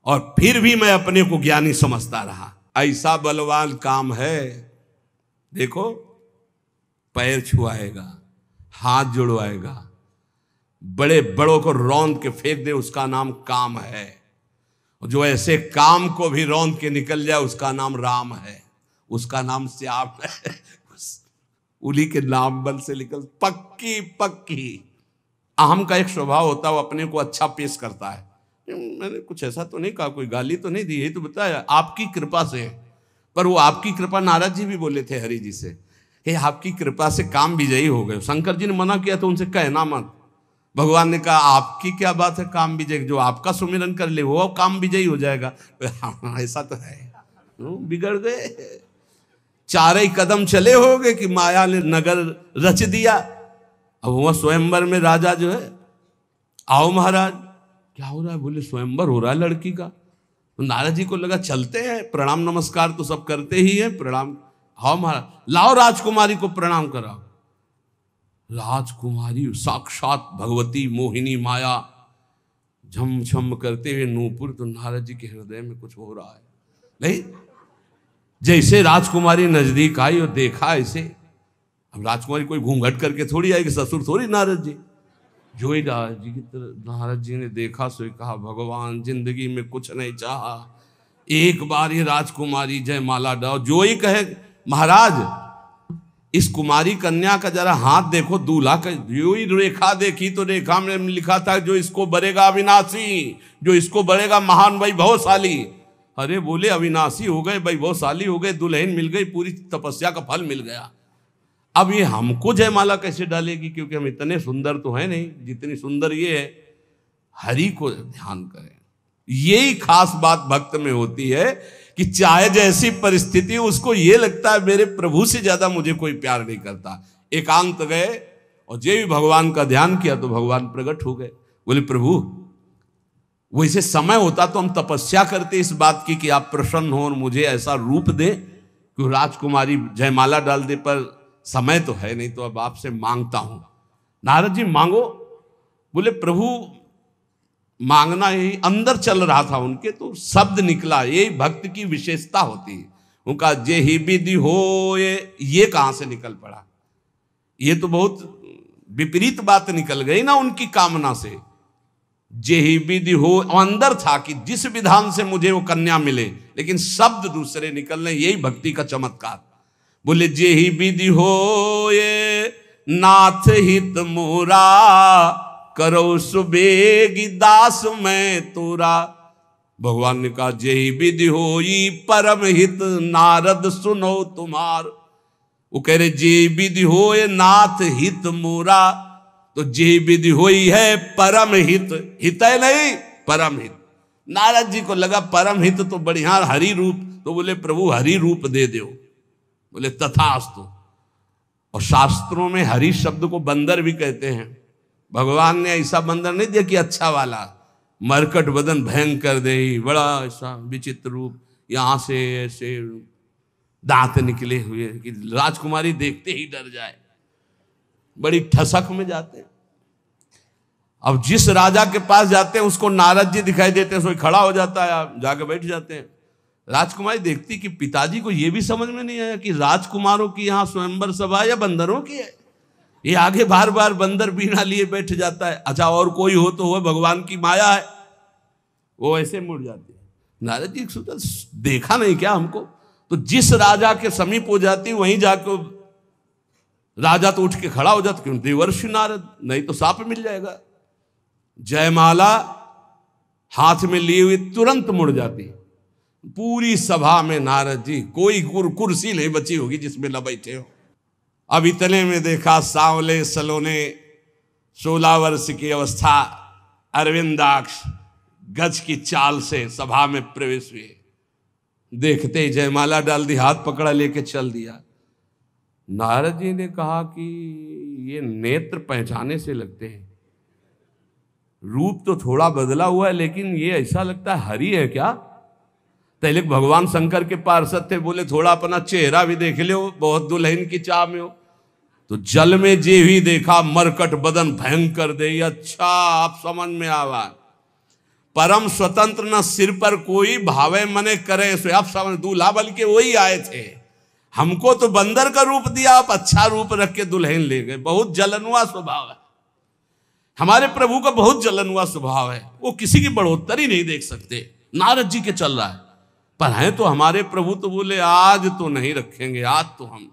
और फिर भी मैं अपने को ज्ञानी समझता रहा। ऐसा बलवान काम है। देखो, पैर छुआएगा, हाथ जुड़वाएगा, बड़े बड़ों को रौंद के फेंक दे, उसका नाम काम है। जो ऐसे काम को भी रौंद के निकल जाए उसका नाम राम है, उसका नाम श्याम है। उन्हीं के नाम बल से निकल पक्की पक्की। अहम का एक स्वभाव होता है, वो अपने को अच्छा पेश करता है। मैंने कुछ ऐसा तो नहीं कहा, कोई गाली तो नहीं दी, यही तो बताया आपकी कृपा से। पर वो आपकी कृपा नारद जी भी बोले थे हरि जी से, हे आपकी कृपा से काम विजयी हो गए। शंकर जी ने मना किया तो उनसे कहना मत। भगवान ने कहा आपकी क्या बात है काम विजय, जो आपका सुमिरन कर ले वो काम विजयी हो जाएगा। हाँ ऐसा तो है, बिगड़ गए। 4 ही कदम चले हो गए कि माया ने नगर रच दिया। अब वह स्वयंवर में राजा जो है, आओ महाराज क्या हो रहा है, बोले स्वयंवर हो रहा है लड़की का। तो नारद जी को लगा चलते हैं, प्रणाम नमस्कार तो सब करते ही है, प्रणाम। आओ महाराज, लाओ राजकुमारी को प्रणाम कराओ। राजकुमारी साक्षात भगवती मोहिनी माया झमझम करते हुए नूपुर। तो नारद जी के हृदय में कुछ हो रहा है नहीं। जैसे राजकुमारी नजदीक आई और देखा ऐसे, अब राजकुमारी कोई घूंघट करके थोड़ी आएगी, ससुर थोड़ी नारद जी। जो ही नारद जी की तरफ नारद जी ने देखा सो कहा भगवान जिंदगी में कुछ नहीं चाहा, एक बार ये राजकुमारी जयमाला डाओ। जो ही कहे महाराज इस कुमारी कन्या का जरा हाथ देखो, दूल्हा का जो ही रेखा देखी तो रेखा में लिखा था जो इसको बरेगा अविनाशी, जो इसको बरेगा महान वैभवशाली। अरे बोले अविनाशी हो गए, वैभवशाली हो गए, दुल्हन मिल गई, पूरी तपस्या का फल मिल गया। अब ये हमको जयमाला कैसे डालेगी, क्योंकि हम इतने सुंदर तो है नहीं जितनी सुंदर ये है। हरि को ध्यान करें, यही खास बात भक्त में होती है कि चाहे जैसी परिस्थिति उसको ये लगता है मेरे प्रभु से ज्यादा मुझे कोई प्यार नहीं करता। एकांत गए और जे भी भगवान का ध्यान किया तो भगवान प्रकट हो गए। बोले प्रभु वैसे समय होता तो हम तपस्या करते इस बात की कि आप प्रसन्न हो और मुझे ऐसा रूप दे कि राजकुमारी जयमाला डाल दे, पर समय तो है नहीं, तो अब आपसे मांगता हूं। नारद जी मांगो। बोले प्रभु मांगना यही अंदर चल रहा था उनके, तो शब्द निकला। यही भक्त की विशेषता होती है। उनका जे ही विधि हो ये कहां से निकल पड़ा, ये तो बहुत विपरीत बात निकल गई ना उनकी कामना से। जे ही विधि हो अंदर था कि जिस विधान से मुझे वो कन्या मिले, लेकिन शब्द दूसरे निकलने, यही भक्ति का चमत्कार। बोले जे ही विधि हो ये नाथ हित मोरा, करो सुबेगी दास मैं तोरा। भगवान ने कहा जे ही विधि होई परम हित नारद सुनो तुम्हार। वो कह रहे जे विधि हो ये नाथ हित मोरा, तो जे विधि होई है परम हित। हित है नहीं परम हित। नारद जी को लगा परम हित तो बढ़िया हरि रूप, तो बोले प्रभु हरि रूप दे दो। बोले तथास्तु। और शास्त्रों में हरि शब्द को बंदर भी कहते हैं। भगवान ने ऐसा बंदर नहीं दिया कि अच्छा वाला, मरकट बदन भयंकर दे, बड़ा ऐसा विचित्र रूप, यहां से ऐसे दांत निकले हुए कि राजकुमारी देखते ही डर जाए, बड़ी ठसक में जाते हैं। अब जिस राजा के पास जाते हैं उसको नारद जी दिखाई देते हैं, सोई खड़ा हो जाता है, आप जाके बैठ जाते हैं। राजकुमारी देखती कि पिताजी को यह भी समझ में नहीं आया कि राजकुमारों की यहाँ स्वयंवर सभा या बंदरों की है। ये आगे बार बार बंदर बीना लिए बैठ जाता है। अच्छा और कोई हो तो हो, भगवान की माया है, वो ऐसे मुड़ जाते हैं। नारद जी सोचा देखा नहीं क्या हमको, तो जिस राजा के समीप हो जाती वहीं जाकर राजा तो उठ के खड़ा हो जाता, क्यों देवर्षि नारद, नहीं तो साप मिल जाएगा। जयमाला हाथ में लिए हुए तुरंत मुड़ जाती। पूरी सभा में नारद जी, कोई कुर्सी नहीं बची होगी जिसमें न बैठे हो। अब इतने में देखा सांवले सलोने 16 वर्ष की अवस्था अरविंदाक्ष गज की चाल से सभा में प्रवेश हुए। देखते ही जयमाला डाल दी, हाथ पकड़ा लेके चल दिया। नारद जी ने कहा कि ये नेत्र पहचाने से लगते हैं, रूप तो थोड़ा बदला हुआ है, लेकिन ये ऐसा लगता है हरि है क्या। पहले भगवान शंकर के पार्षद थे, बोले थोड़ा अपना चेहरा भी देख लो, बहुत दुल्हन की चाह में हो। तो जल में जे भी देखा मरकट बदन भयंकर दे। अच्छा आप समझ में आवा, परम स्वतंत्र न सिर पर कोई भावे मने करे। सो आप समझ, दूल्हा बल के वही आए थे, हमको तो बंदर का रूप दिया, आप अच्छा रूप रख के दुल्हन ले गए। बहुत जलनुआ स्वभाव है हमारे प्रभु का, बहुत जलनुआ स्वभाव है। वो किसी की बढ़ोत्तरी नहीं देख सकते। नारद जी के चल रहा है, पर हैं तो हमारे प्रभु तो बोले आज तो नहीं रखेंगे, आज तो हम।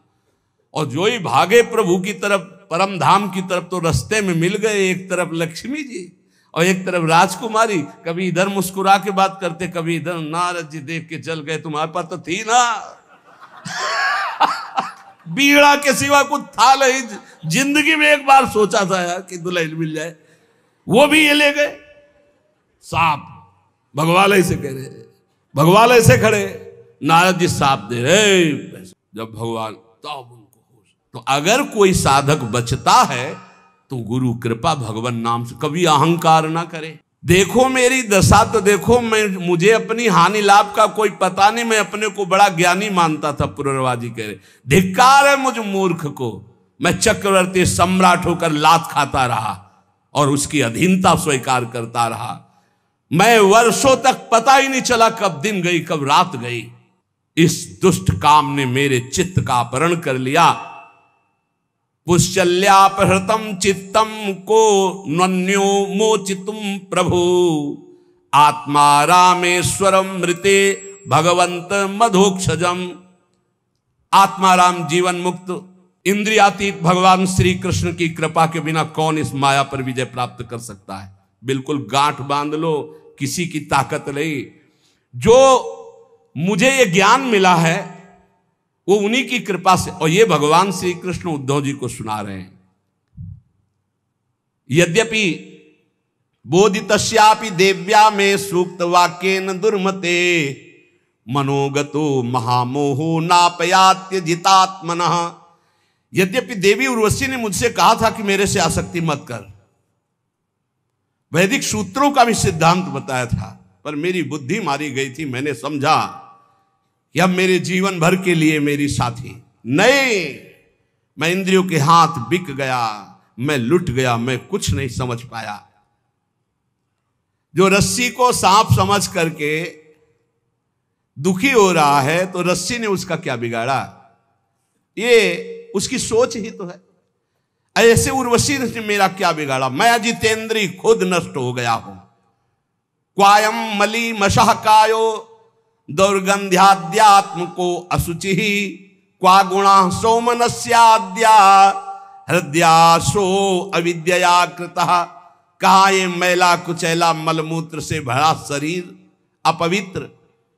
और जो ही भागे प्रभु की तरफ, परम धाम की तरफ, तो रास्ते में मिल गए, एक तरफ लक्ष्मी जी और एक तरफ राजकुमारी। कभी इधर मुस्कुरा के बात करते, कभी इधर। नारद जी देख के चल गए, तुम्हारे पास तो थी ना बीड़ा के सिवा कुछ था नहीं। जिंदगी में एक बार सोचा था यार कि दुल्हन मिल जाए, वो भी ये ले गए। सांप भगवालय से कह रहे, भगवालय से खड़े, नारद जी सांप दे रहे। जब भगवान तब उनको होश। तो अगर कोई साधक बचता है तो गुरु कृपा भगवान नाम से, कभी अहंकार ना करे। देखो मेरी दशा तो देखो, मुझे अपनी हानि लाभ का कोई पता नहीं, मैं अपने को बड़ा ज्ञानी मानता था। पुरवाजी कह रहे, धिक्कार है मुझ मूर्ख को, मैं चक्रवर्ती सम्राट होकर लात खाता रहा और उसकी अधीनता स्वीकार करता रहा। मैं वर्षों तक पता ही नहीं चला कब दिन गई कब रात गई। इस दुष्ट काम ने मेरे चित्त का अपहरण कर लिया। पुष्चल्यापहृतम चित्तम को नन्यो मोचितुम प्रभु, आत्मा रामेश्वरम मृते भगवंत मधोक्षजम। आत्मा राम जीवन मुक्त इंद्रियातीत भगवान श्री कृष्ण की कृपा के बिना कौन इस माया पर विजय प्राप्त कर सकता है। बिल्कुल गांठ बांध लो, किसी की ताकत नहीं। जो मुझे ये ज्ञान मिला है वो उन्हीं की कृपा से। और ये भगवान श्री कृष्ण उद्धव जी को सुना रहे हैं। यद्यपि बोधितस्यापि देव्या में सूक्त वाक्येन दुर्मते, मनोगतो महामोहो नापयात्य जितात्मनः। यद्यपि देवी उर्वशी ने मुझसे कहा था कि मेरे से आसक्ति मत कर, वैदिक सूत्रों का भी सिद्धांत बताया था, पर मेरी बुद्धि मारी गई थी। मैंने समझा कि अब मेरे जीवन भर के लिए मेरी साथी नहीं। मैं इंद्रियों के हाथ बिक गया, मैं लुट गया, मैं कुछ नहीं समझ पाया। जो रस्सी को सांप समझ करके दुखी हो रहा है, तो रस्सी ने उसका क्या बिगाड़ा? ये उसकी सोच ही तो है। ऐसे उर्वशी ने मेरा क्या बिगाड़ा? मैं अजितेंद्री खुद नष्ट हो गया हूं। क्वायम मली मशः कायो दौर्गंध्याद्यात्म को असुचि, क्वा गुणा सोमनस्याद्या हृदयाशो अविद्या कृतः। कहा ये मैला कुचैला मलमूत्र से भरा शरीर अपवित्र,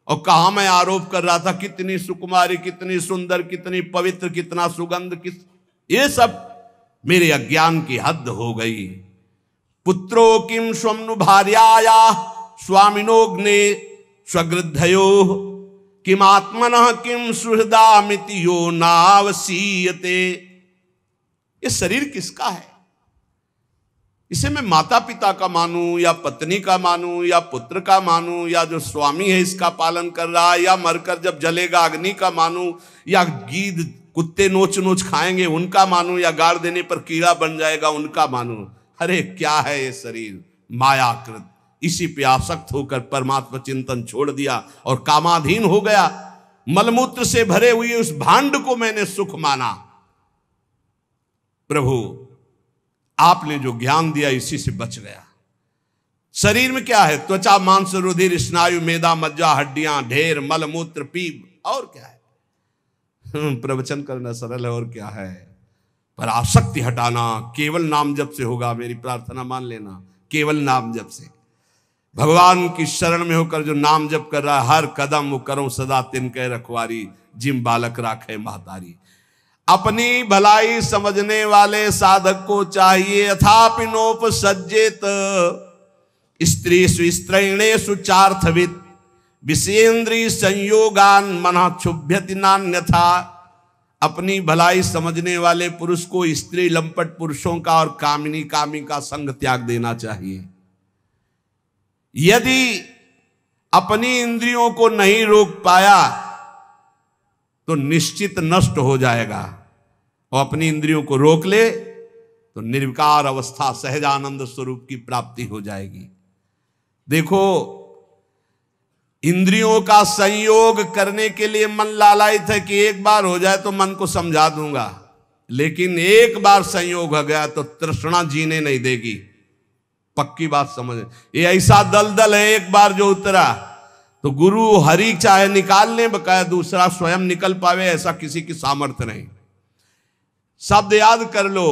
और कहा मैं आरोप कर रहा था कितनी सुकुमारी, कितनी सुंदर, कितनी पवित्र, कितना सुगंध, ये सब मेरे अज्ञान की हद हो गई। पुत्रो किम स्वम्नु भार्याया स्वामिनोग्ने स्वगृद्धयो, किम आत्मनः किम सुहृदामिति यो नावसीयते। ये शरीर किसका है? इसे मैं माता पिता का मानूं या पत्नी का मानूं या पुत्र का मानूं, या जो स्वामी है इसका पालन कर रहा है, या मरकर जब जलेगा अग्नि का मानूं, या गीद कुत्ते नोच नोच खाएंगे उनका मानूं, या गाड़ देने पर कीड़ा बन जाएगा उनका मानूं। अरे क्या है ये शरीर? मायाकृत। इसी पे आसक्त होकर परमात्मा चिंतन छोड़ दिया और कामाधीन हो गया। मलमूत्र से भरे हुए उस भांड को मैंने सुख माना। प्रभु आपने जो ज्ञान दिया इसी से बच गया। शरीर में क्या है? त्वचा मांस रुधिर स्नायु मेदा मज्जा हड्डियां ढेर मलमूत्र पीप, और क्या है? प्रवचन करना सरल है, और क्या है? पर आसक्ति हटाना केवल नाम जप से होगा। मेरी प्रार्थना मान लेना, केवल नाम जप से। भगवान की शरण में होकर जो नाम जप कर रहा है, हर कदम वो करो सदा तिनके रखवारी, जिम बालक राखे महतारी। अपनी भलाई समझने वाले साधक को चाहिए अथापि नोपसज्जेत स्त्री स्त्रैणेषु चार्थवित् विषेन्द्रिय संयोगान मनः क्षुभ्यति नान्यथा। अपनी भलाई समझने वाले पुरुष को स्त्री लंपट पुरुषों का और कामिनी कामी का संग त्याग देना चाहिए। यदि अपनी इंद्रियों को नहीं रोक पाया तो निश्चित नष्ट हो जाएगा, और अपनी इंद्रियों को रोक ले तो निर्विकार अवस्था सहजानंद स्वरूप की प्राप्ति हो जाएगी। देखो, इंद्रियों का संयोग करने के लिए मन लालायित है कि एक बार हो जाए तो मन को समझा दूंगा, लेकिन एक बार संयोग हो गया तो तृष्णा जीने नहीं देगी। पक्की बात समझ। ये ऐसा दलदल है, एक बार जो उतरा तो गुरु हरि चाहे निकाल ले, बकाया दूसरा स्वयं निकल पावे, ऐसा किसी की सामर्थ्य नहीं। शब्द याद कर लो,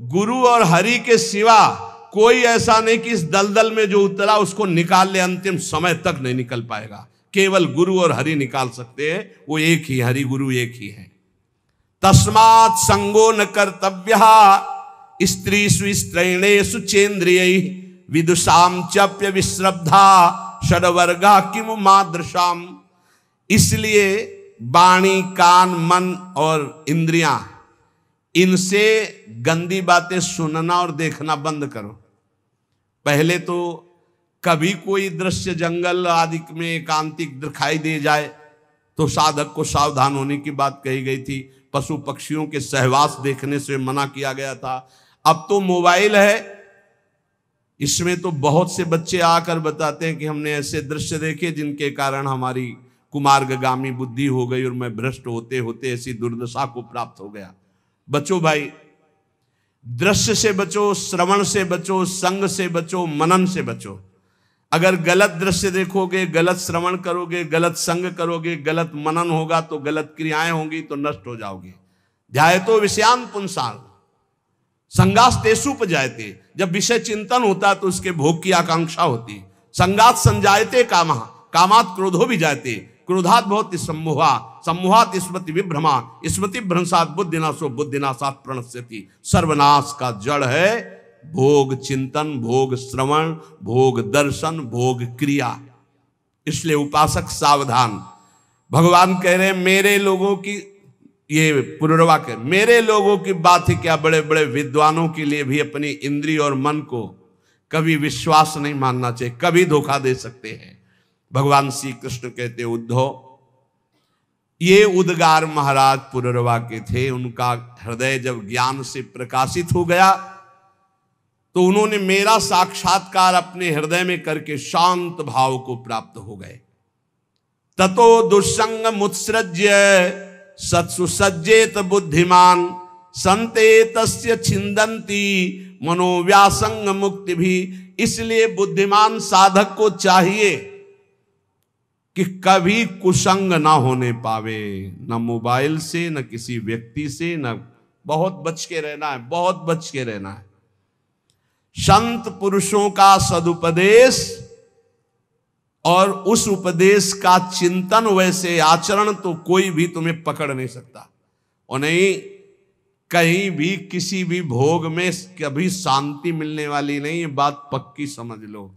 गुरु और हरि के सिवा कोई ऐसा नहीं कि इस दलदल में जो उतरा उसको निकाल ले, अंतिम समय तक नहीं निकल पाएगा। केवल गुरु और हरि निकाल सकते हैं, वो एक ही, हरि गुरु एक ही है। तस्मात् संगो न कर्तव्य स्त्रीषु स्त्रैणेषु चेन्द्रियै विदुषाम चप्य विश्रब्धा षड्वर्गा किमु मादृशाम। इसलिए वाणी, कान, मन और इंद्रियां, इनसे गंदी बातें सुनना और देखना बंद करो। पहले तो कभी कोई दृश्य जंगल आदि में एकांतिक दिखाई दे जाए तो साधक को सावधान होने की बात कही गई थी। पशु पक्षियों के सहवास देखने से मना किया गया था। अब तो मोबाइल है, इसमें तो बहुत से बच्चे आकर बताते हैं कि हमने ऐसे दृश्य देखे जिनके कारण हमारी कुमार्गगामी बुद्धि हो गई और मैं भ्रष्ट होते होते ऐसी दुर्दशा को प्राप्त हो गया। बचो भाई, दृश्य से बचो, श्रवण से बचो, संग से बचो, मनन से बचो। अगर गलत दृश्य देखोगे, गलत श्रवण करोगे, गलत संग करोगे, गलत मनन होगा तो गलत क्रियाएं होंगी तो नष्ट हो जाओगे। ध्यायतो विषयान पुंसान संगास्तेषु उपजायते। जब विषय चिंतन होता तो उसके भोग की आकांक्षा होती। संगात संजायते कामः, कामात् क्रोधो भी जायते, क्रोधात् भवति सम्मोहा, सम्मोहात् स्मृति विभ्रमा, स्मृति भ्रंशात् बुद्धिनाशो, बुद्धिनाशात् प्रणश्यति। सर्वनाश का जड़ है भोग चिंतन, भोग श्रवण, भोग दर्शन, भोग क्रिया। इसलिए उपासक सावधान। भगवान कह रहे हैं मेरे लोगों की, ये पुनर्वाक्य, मेरे लोगों की बात ही क्या, बड़े बड़े विद्वानों के लिए भी अपनी इंद्रिय और मन को कभी विश्वास नहीं मानना चाहिए, कभी धोखा दे सकते हैं। भगवान श्री कृष्ण कहते उद्धव, ये उद्गार महाराज पुनर्वाक्य थे। उनका हृदय जब ज्ञान से प्रकाशित हो गया तो उन्होंने मेरा साक्षात्कार अपने हृदय में करके शांत भाव को प्राप्त हो गए। ततो दुस्संग मुत्सृज्य सत्सु सज्जेत बुद्धिमान संते तस्य छिंदंती मनोव्यासंग मुक्ति भी। इसलिए बुद्धिमान साधक को चाहिए कि कभी कुसंग ना होने पावे, न मोबाइल से, न किसी व्यक्ति से, न, बहुत बच के रहना है, बहुत बच के रहना है। संत पुरुषों का सदुपदेश और उस उपदेश का चिंतन, वैसे आचरण तो कोई भी तुम्हें पकड़ नहीं सकता। और नहीं, कहीं भी किसी भी भोग में कभी शांति मिलने वाली नहीं, ये बात पक्की समझ लो।